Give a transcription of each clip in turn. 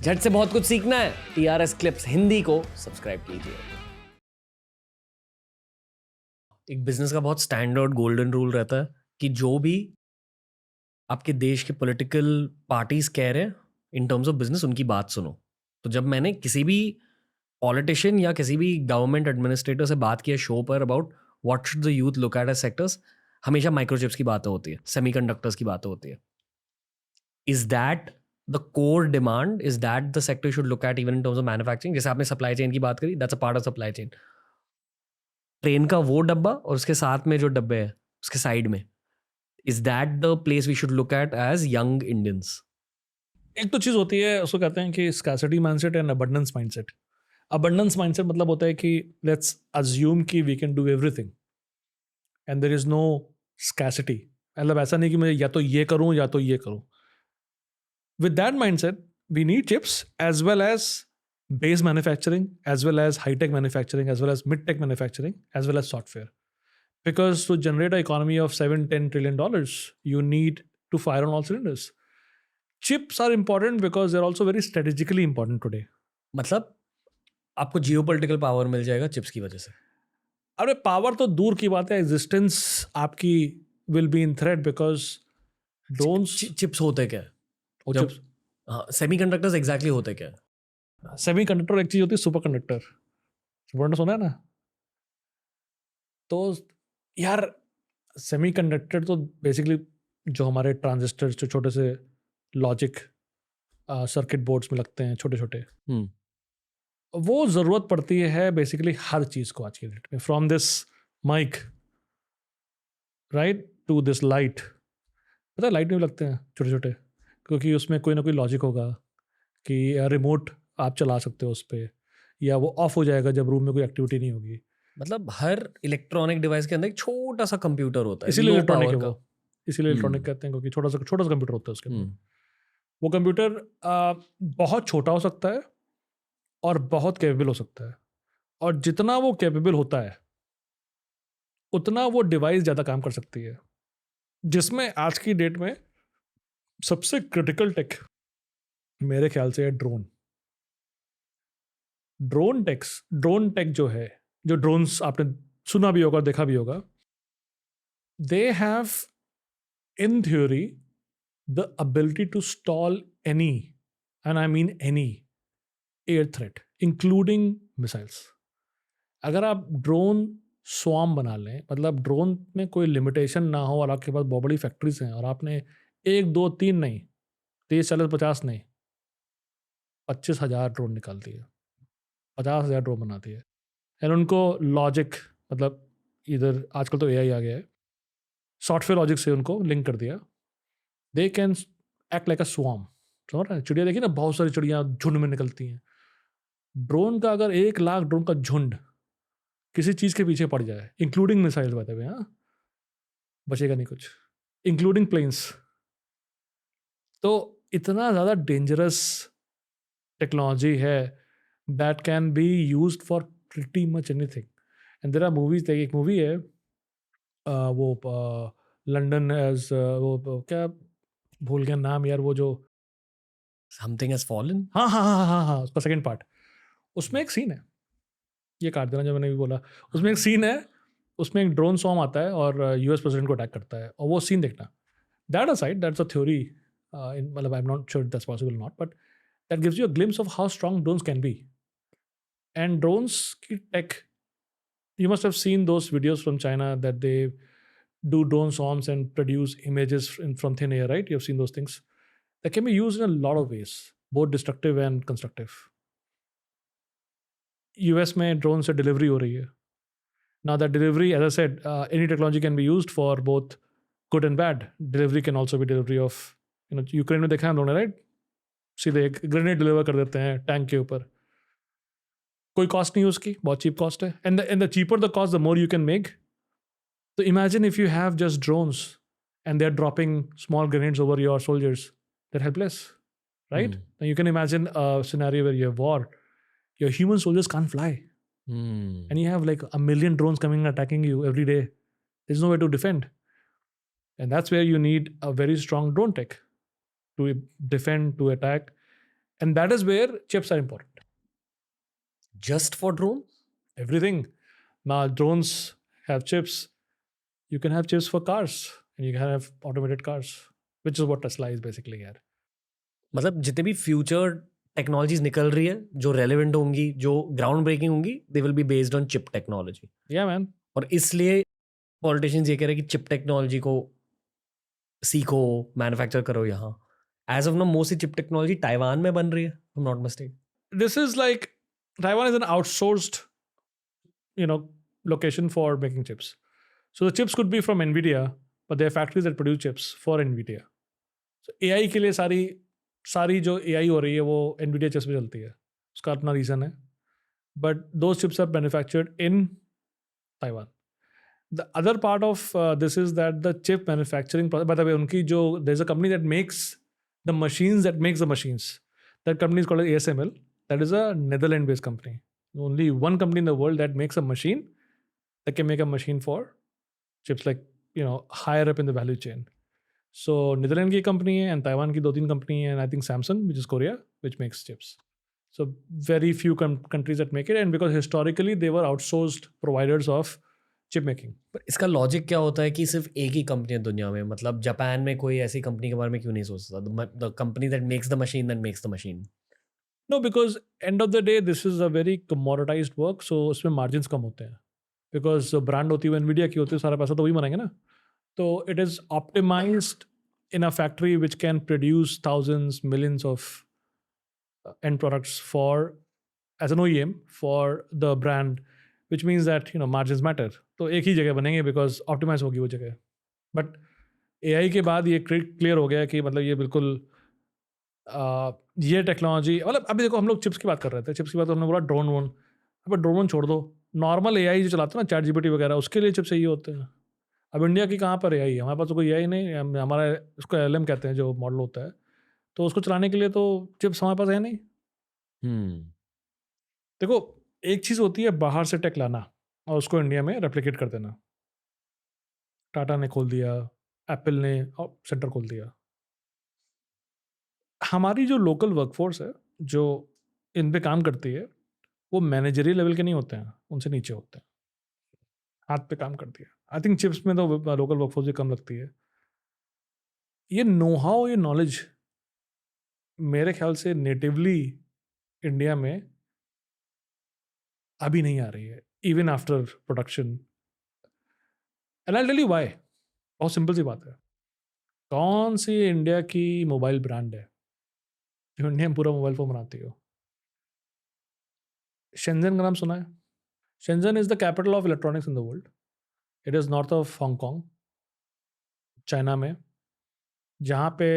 झट से बहुत कुछ सीखना है, TRS क्लिप्स हिंदी को सब्सक्राइब कीजिए। एक बिजनेस का बहुत स्टैंडर्ड गोल्डन रूल रहता है कि जो भी आपके देश के पॉलिटिकल पार्टीज कह रहे हैं इन टर्म्स ऑफ बिजनेस, उनकी बात सुनो। तो जब मैंने किसी भी पॉलिटिशियन या किसी भी गवर्नमेंट एडमिनिस्ट्रेटर से बात किया शो पर about what should the youth look at as sectors, हमेशा माइक्रोचिप्स की बातें होती है, सेमीकंडक्टर्स की बातें होती है। Is that the core demand? Is that the sector should look at even in terms of manufacturing? जैसे आपने सप्लाई चेन की बात करी, that's a part of supply chain. Train का वो डब्बा और उसके साथ में जो डब्बे हैं उसके साइड में, is that the place we should look at as young Indians? एक तो चीज़ होती है, उसको कहते हैं कि scarcity mindset and abundance mindset. Abundance mindset मतलब होता है कि लेट्स अज्यूम कि we can do everything and there is no scarcity. मतलब ऐसा नहीं कि मैं या तो ये करूं या तो ये करूं। With that mindset we need chips as well as base manufacturing, as well as high tech manufacturing, as well as mid tech manufacturing, as well as software. Because to generate an economy of $7-10 trillion, you need to fire on all cylinders. Chips are important because they're also very strategically important today. मतलब आपको geopolitical power मिल जाएगा chips की वजह से। अरे power तो दूर की बात है, एग्जिस्टेंस आपकी will be in threat because drones. Chips होते क्या है? और जब- चिप्स, हाँ, सेमीकंडक्टर्स एग्जैक्टली होते क्या है? सेमी कंडक्टर एक चीज होती है, सुपर कंडक्टर। सुपर सुना है ना? तो यार सेमी कंडक्टर तो बेसिकली जो हमारे ट्रांजिस्टर, जो छोटे से लॉजिक सर्किट बोर्ड्स में लगते हैं, छोटे छोटे, वो ज़रूरत पड़ती है बेसिकली हर चीज़ को आज की डेट में। From this mic right to this light. पता है लाइट में भी लगते हैं छोटे छोटे, क्योंकि उसमें कोई ना कोई लॉजिक होगा कि रिमोट आप चला सकते हो उस पर, या वो ऑफ हो जाएगा जब रूम में कोई एक्टिविटी नहीं होगी। मतलब हर इलेक्ट्रॉनिक डिवाइस के अंदर एक छोटा सा कंप्यूटर होता है, इसीलिए लो इलेक्ट्रॉनिक है पावर का। वो, इसीलिए इलेक्ट्रॉनिक कहते हैं, क्योंकि छोटा सा कंप्यूटर होता है उसके अंदर। हम्म, वो कंप्यूटर बहुत छोटा हो सकता है और बहुत कैपेबल हो सकता है, और जितना वो कैपेबल होता है उतना वो डिवाइस ज़्यादा काम कर सकती है। जिसमें आज की डेट में सबसे क्रिटिकल टेक मेरे ख्याल से है ड्रोन। ड्रोन टेक जो है, जो ड्रोन्स आपने सुना भी होगा, देखा भी होगा, they have in theory the ability to stall any, and I mean any, air threat including missiles. अगर आप ड्रोन स्वाम बना लें, मतलब ड्रोन में कोई लिमिटेशन ना हो और आपके पास बहुत बड़ी फैक्ट्रीज हैं और आपने 1 2 3 नहीं, 30 40 50 नहीं, 25,000 ड्रोन निकाल दिए, 50,000 ड्रोन बना दिए, एंड उनको लॉजिक, मतलब इधर आजकल तो AI आ गया है, सॉफ्टवेयर लॉजिक से उनको लिंक कर दिया, they can act like a swarm. समझ रहे हैं? चिड़िया देखिए ना, बहुत सारी चिड़िया झुंड में निकलती हैं। ड्रोन का अगर 1 लाख ड्रोन का झुंड किसी चीज़ के पीछे पड़ जाए, इंक्लूडिंग मिसाइल, बताते हुए, हाँ, बचेगा नहीं कुछ, इंक्लूडिंग प्लेन्स। तो इतना ज़्यादा डेंजरस टेक्नोलॉजी है that can be use for pretty much anything. And there are movies, एक मूवी है वो लंदन एज, वो क्या, भूल गया नाम यार, वो जो, समथिंग हैज फॉलन। हाँ हाँ हाँ हाँ हाँ, उसका सेकंड पार्ट। उसमें एक सीन है, ये काट देना जो मैंने भी बोला, उसमें एक सीन है, उसमें एक ड्रोन स्वॉर्म आता है और US प्रेसिडेंट को अटैक करता है, और वो सीन देखना। That aside, that's a theory, मतलब I am not sure that's possible not, but that gives you a glimpse of how strong drones can be. And drones की tech, you must have seen those videos from China that they do drone swarms and produce images from thin air, right? You've seen those things. That can be used in a lot of ways, both destructive and constructive. US में drone से delivery हो रही है। Now that delivery, as I said, any technology can be used for both good and bad. Delivery can also be delivery of, Ukraine में देखा है हम लोगों ने, राइट? सीधे एक ग्रेनेड डिलीवर कर देते हैं टैंक के ऊपर, कोई कॉस्ट नहीं उसकी, बहुत चीप कॉस्ट है, and the cheaper the cost the more you can make. So imagine if you have just drones and they're dropping small grenades over your soldiers, they're helpless, right? Now you can imagine a scenario where you have war, your human soldiers can't fly, and you have like 1 million drones coming and attacking you every day. There's no way to defend, and that's where you need a very strong drone tech to defend, to attack, And that is where chips are important. Just for drone? Everything. Now, drones have chips. You can have chips for cars, and you can have automated cars, which is what Tesla is basically here. मतलब जितने भी future technologies निकल रही है जो relevant होंगी, जो ground breaking होंगी, they will be based on chip technology. Yeah, man. और इसलिए पॉलिटिशियंस ये कह रहे हैं कि चिप टेक्नोलॉजी को सीखो, मैन्युफैक्चर करो यहाँ. As of now mostly chip technology Taiwan में बन रही है, I am not mistaken. This is like Taiwan is an outsourced, location for making chips. So the chips could be from NVIDIA, but there are factories that produce chips for NVIDIA. So AI के लिए सारी जो AI हो रही है वो NVIDIA chips पे चलती है. उसका अपना रीज़न है. But those chips are manufactured in Taiwan. The other part of this is that the chip manufacturing process, by the way, there's a company that makes the machines that makes the machines. That company is called ASML. That is a Netherlands-based company. Only one company in the world that makes a machine that can make a machine for chips, like, higher up in the value chain. So Netherlands की company है and Taiwan की 2-3 company है, and I think Samsung, which is Korea, which makes chips. So very few countries that make it, and because historically they were outsourced providers of chip making. पर इसका logic क्या होता है कि सिर्फ एक ही कंपनी है दुनिया में? मतलब जापान में कोई ऐसी कंपनी के बारे में क्यों नहीं सोचता? The company that makes the machine that makes the machine. No, because end of the day this is a very commoditized work, so उसमें margins कम होते हैं. Because brand होती है NVIDIA की होती है, सारा पैसा तो वही बनाएंगे ना. तो it is optimized in a factory which can produce thousands, millions of end products for as an OEM for the brand, which means that margins matter. तो एक ही जगह बनेंगे because optimize होगी वो जगह. But AI के बाद ये क्लियर हो गया कि मतलब ये बिल्कुल ये टेक्नोलॉजी, मतलब अभी देखो हम लोग चिप्स की बात कर रहे थे. चिप्स की बात हमने बोला ड्रोन वोन. अब ड्रोन छोड़ दो, नॉर्मल AI जो चलाते हैं ना, ChatGPT वगैरह, उसके लिए चिप्स चाहिए होते हैं. अब इंडिया की कहाँ पर AI है? हमारे पास तो कोई AI नहीं. हमारा उसको LLM कहते हैं जो मॉडल होता है, तो उसको चलाने के लिए तो चिप्स हमारे पास है नहीं. देखो, एक चीज़ होती है बाहर से टेक लाना और उसको इंडिया में रेप्लिकेट कर देना. टाटा ने खोल दिया, एप्पल ने सेंटर खोल दिया. हमारी जो लोकल वर्कफोर्स है जो इन पे काम करती है, वो मैनेजरी लेवल के नहीं होते हैं, उनसे नीचे होते हैं, हाथ पे काम करती है. आई थिंक चिप्स में तो लोकल वर्कफोर्स भी कम लगती है. ये नो हाउ, ये नॉलेज मेरे ख्याल से नेटिवली इंडिया में अभी नहीं आ रही है, even after production. And I tell you why. बहुत सिंपल सी बात है. कौन सी इंडिया की मोबाइल ब्रांड है जो इंडिया में पूरा मोबाइल फ़ोन बनाती हो? शेंजन का नाम सुना है? Shenzhen is the capital of electronics in the world. It is north of Hong Kong, China में, जहाँ पे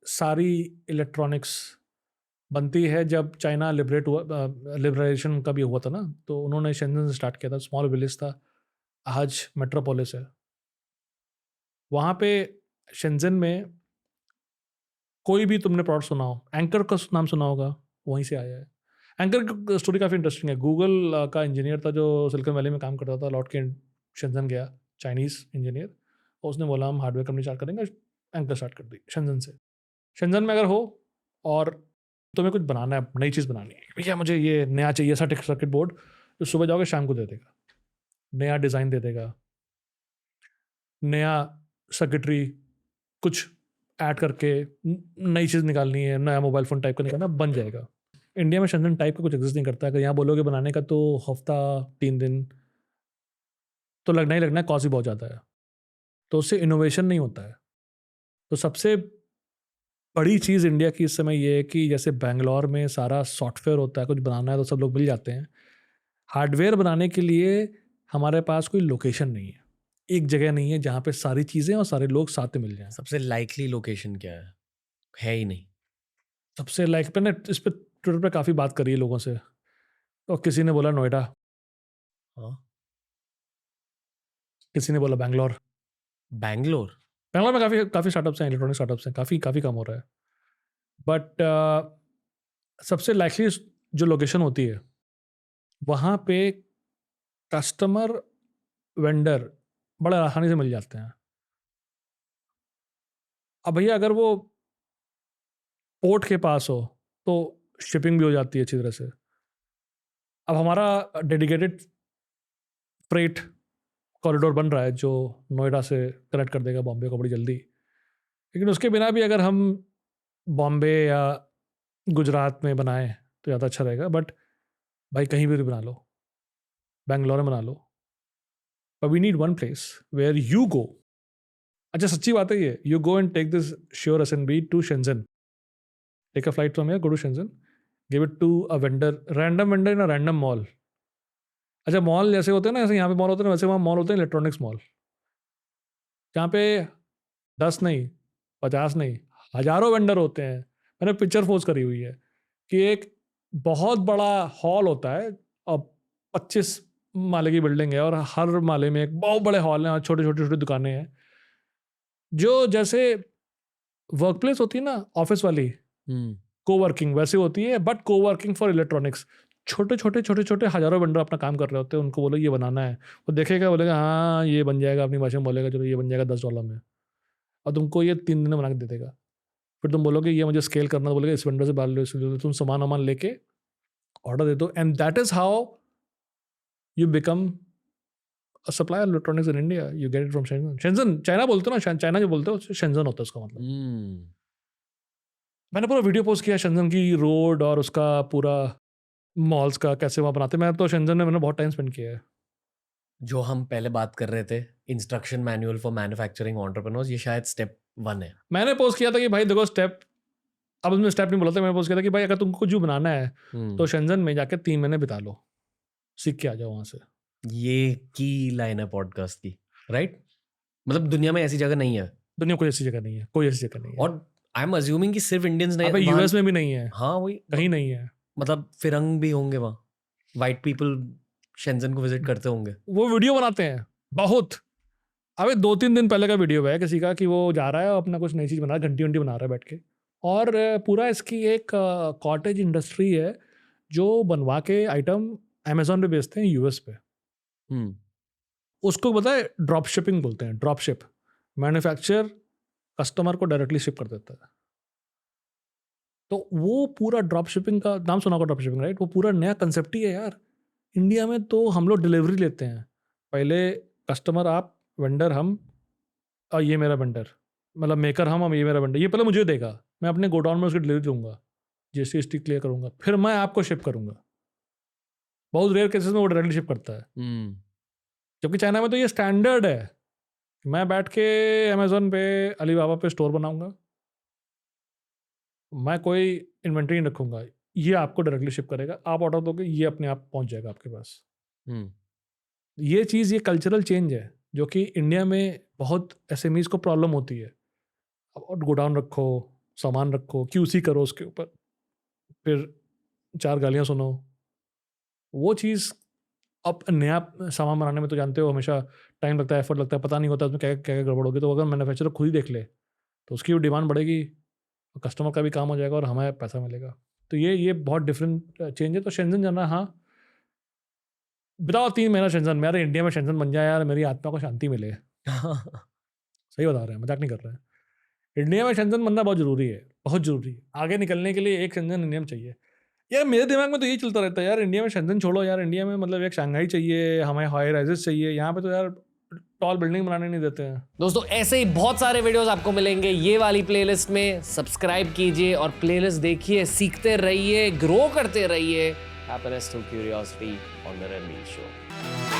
सारी इलेक्ट्रॉनिक्स बनती है. जब चाइना लिबरेशन का भी हुआ था ना, तो उन्होंने शेंजन से स्टार्ट किया था. स्मॉल विलेज था, आज मेट्रोपोलिस है. वहाँ पे शेंजन में कोई भी तुमने प्रोडक्ट सुना हो, एंकर का नाम सुना होगा, वहीं से आया है. एंकर की स्टोरी काफ़ी इंटरेस्टिंग है. गूगल का इंजीनियर था जो सिलिकॉन वैली में काम करता था, लौट के शेंजन गया, चाइनीज़ इंजीनियर, और उसने बोला हम हार्डवेयर कंपनी स्टार्ट करेंगे. एंकर स्टार्ट कर दी शेंजन से. शेंजन में अगर हो और तुम्हें कुछ बनाना है, नई चीज़ बनानी है, भैया मुझे ये नया चाहिए सर्किट बोर्ड, तो सुबह जाओगे शाम को दे देगा, नया डिज़ाइन दे देगा, नया सर्किटरी कुछ ऐड करके नई चीज़ निकालनी है, नया मोबाइल फ़ोन टाइप का निकालना, बन जाएगा. इंडिया में शेंजन टाइप का कुछ एग्जिस्ट नहीं करता. अगर यहाँ बोलोगे बनाने का तो हफ्ता 3 दिन तो लगना ही लगना है. कॉस्ट भी बहुत ज़्यादा है, तो उससे इनोवेशन नहीं होता है. तो सबसे बड़ी चीज़ इंडिया की इस समय ये है कि जैसे बेंगलोर में सारा सॉफ्टवेयर होता है, कुछ बनाना है तो सब लोग मिल जाते हैं. हार्डवेयर बनाने के लिए हमारे पास कोई लोकेशन नहीं है, एक जगह नहीं है जहाँ पे सारी चीज़ें और सारे लोग साथ में मिल जाएं. सबसे लाइकली लोकेशन क्या है ही नहीं. सबसे लाइक मैंने इस पर ट्विटर पे काफ़ी बात करी है लोगों से, और किसी ने बोला नोएडा, हाँ, किसी ने बोला बैंगलोर. बैंगलोर में काफ़ी स्टार्टअप्स हैं, इलेक्ट्रॉनिक स्टार्टअप्स हैं, काफ़ी काम हो रहा है. बट सबसे लाइकली जो लोकेशन होती है वहाँ पे कस्टमर वेंडर बड़ा आसानी से मिल जाते हैं. अब भैया अगर वो पोर्ट के पास हो तो शिपिंग भी हो जाती है अच्छी तरह से। अब हमारा डेडिकेटेड फ्रेट कॉरिडोर बन रहा है जो नोएडा से कनेक्ट कर देगा बॉम्बे को बड़ी जल्दी, लेकिन उसके बिना भी अगर हम बॉम्बे या गुजरात में बनाएं तो ज़्यादा अच्छा रहेगा। बट भाई कहीं भी बना लो, बेंगलोर में बना लो, but we need one place where you go. अच्छा सच्ची बात है ये, you go and take this sure SNB to Shenzhen, take a flight from here, go to Shenzhen, give it to a vendor, random vendor in a random mall. अच्छा mall जैसे होते हैं ना, ऐसे यहाँ पे मॉल होते हैं, वैसे वहाँ मॉल होते हैं इलेक्ट्रॉनिक्स मॉल, जहाँ पे 10 नहीं 50 नहीं हज़ारों वेंडर होते हैं। मैंने पिक्चर पोस्ट करी हुई है कि एक बहुत बड़ा हॉल होता है और 25 माले की बिल्डिंग है, और हर माले में एक बहुत बड़े हॉल हैं और छोटे छोटे छोटे दुकानें हैं, जो जैसे वर्क प्लेस होती है ना ऑफिस वाली कोवर्किंग, वैसे होती है, बट कोवर्किंग फॉर इलेक्ट्रॉनिक्स। छोटे छोटे हज़ारों वेंडर अपना काम कर रहे होते हैं, उनको बोलो ये बनाना है, वो देखेगा बोलेगा हाँ ये बन जाएगा, अपनी भाषा में बोलेगा चलो ये बन जाएगा $10 में, और तुमको ये 3 दिन में बना के दे देगा। फिर तुम बोलोगे ये मुझे स्केल करना, तो बोलेगा इस वेंडर से बात लो, इसलिए तुम सामान लेके ऑर्डर दे दो, and that is how you become a supplier electronics in India. You get it from Shenzhen. Shenzhen China बोलते हो ना, चाइना जो बोलते हो शेंजन होता है उसका मतलब। मैंने पूरा वीडियो पोस्ट किया शेंजन की रोड और उसका पूरा मॉल्स का कैसे वहाँ बनाते हैं। मैं तो शेंजन में मैंने बहुत टाइम स्पेंड किया है। जो हम पहले बात कर रहे थे instruction manual for manufacturing entrepreneurs, ये शायद स्टेप 1 है। मैंने पोस्ट किया था कि भाई देखो स्टेप, अब उसमें स्टेप नहीं बोला था, मैंने पोस्ट किया था कि भाई अगर तुमको कुछ भी बनाना है तो शेंजन में जाके 3 महीने बिता लो, सीख के आ जाओ वहाँ से। ये की लाइन है पॉडकास्ट की, राइट? मतलब दुनिया में ऐसी जगह नहीं है, दुनिया कोई ऐसी जगह नहीं है, कोई ऐसी जगह नहीं है। और आई एम अज्यूमिंग कि सिर्फ इंडियंस नहीं, अबे यूएस में भी नहीं है। हाँ वही, कहीं नहीं है। मतलब फिरंग भी होंगे वहाँ, वाइट पीपल शेंजन को विजिट करते होंगे। वो वीडियो बनाते हैं बहुत। अबे 2-3 दिन पहले का वीडियो है किसी का कि वो जा रहा है और अपना कुछ नई चीज़ बना रहा है, घंटी वंटी बना रहा है बैठ के, और पूरा इसकी एक कॉटेज इंडस्ट्री है जो बनवा के आइटम अमेजोन पे बेचते हैं यूएस पे। उसको पता है ड्रॉप शिपिंग बोलते हैं। ड्रॉप शिप, मैन्युफैक्चर कस्टमर को डायरेक्टली शिप कर देता है। तो वो पूरा ड्रॉप शिपिंग का नाम सुना होगा, ड्रॉप शिपिंग, राइट? वो पूरा नया कंसेप्ट ही है यार। इंडिया में तो हम लोग डिलीवरी लेते हैं, पहले कस्टमर आप, वेंडर हम, और ये मेरा वेंडर, मतलब मेकर हम, ये मेरा वेंडर, ये पहले मुझे देगा, मैं अपने गोडाउन में उसकी डिलीवरी दूंगा, GST क्लियर करूंगा, फिर मैं आपको शिप करूंगा। बहुत रेयर केसेस में वो डायरेक्टली शिप करता है। जबकि चाइना में तो ये स्टैंडर्ड है। मैं बैठ के अमेजोन पे, अलीबाबा पे स्टोर बनाऊंगा, मैं कोई इन्वेंट्री नहीं रखूंगा, ये आपको डायरेक्टली शिप करेगा, आप ऑर्डर दोगे, ये अपने आप पहुंच जाएगा आपके पास। ये चीज़, ये कल्चरल चेंज है जो कि इंडिया में बहुत SMEs को प्रॉब्लम होती है। अब गोडाउन रखो, सामान रखो, QC करो उसके ऊपर, फिर 4 गालियाँ सुनो। वो चीज़ अब नया सामान बनाने में तो जानते हो हमेशा टाइम लगता है, एफर्ट लगता है, पता नहीं होता उसमें क्या क्या गड़बड़ होगी। तो अगर मैन्युफैक्चरर खुद ही देख ले तो उसकी भी डिमांड बढ़ेगी, कस्टमर का भी काम हो जाएगा और हमें पैसा मिलेगा। तो ये बहुत डिफरेंट चेंज है। तो शेंजन जाना, हाँ बिताओ 3 महीना शेंजन में, यार इंडिया में शेंजन बन जाए यार, मेरी आत्मा को शांति मिले। सही बता रहे हैं, मजाक नहीं कर रहे हैं। इंडिया में शेंजन बनना बहुत ज़रूरी है, बहुत ज़रूरी है। आगे निकलने के लिए एक शेंजन इंडिया में चाहिए। यार मेरे दिमाग में तो यही चलता रहता है यार, इंडिया में शेंजन छोड़ो यार, इंडिया में मतलब एक शंघाई चाहिए हमें, हाई राइजेस चाहिए। यहाँ पे तो यार टॉल बिल्डिंग बनाने नहीं देते हैं। दोस्तों ऐसे ही बहुत सारे वीडियोस आपको मिलेंगे ये वाली प्लेलिस्ट में। सब्सक्राइब कीजिए और प्लेलिस्ट देखिए, सीखते रहिए, ग्रो करते रहिए। Happiness through curiosity on the Ranveer show.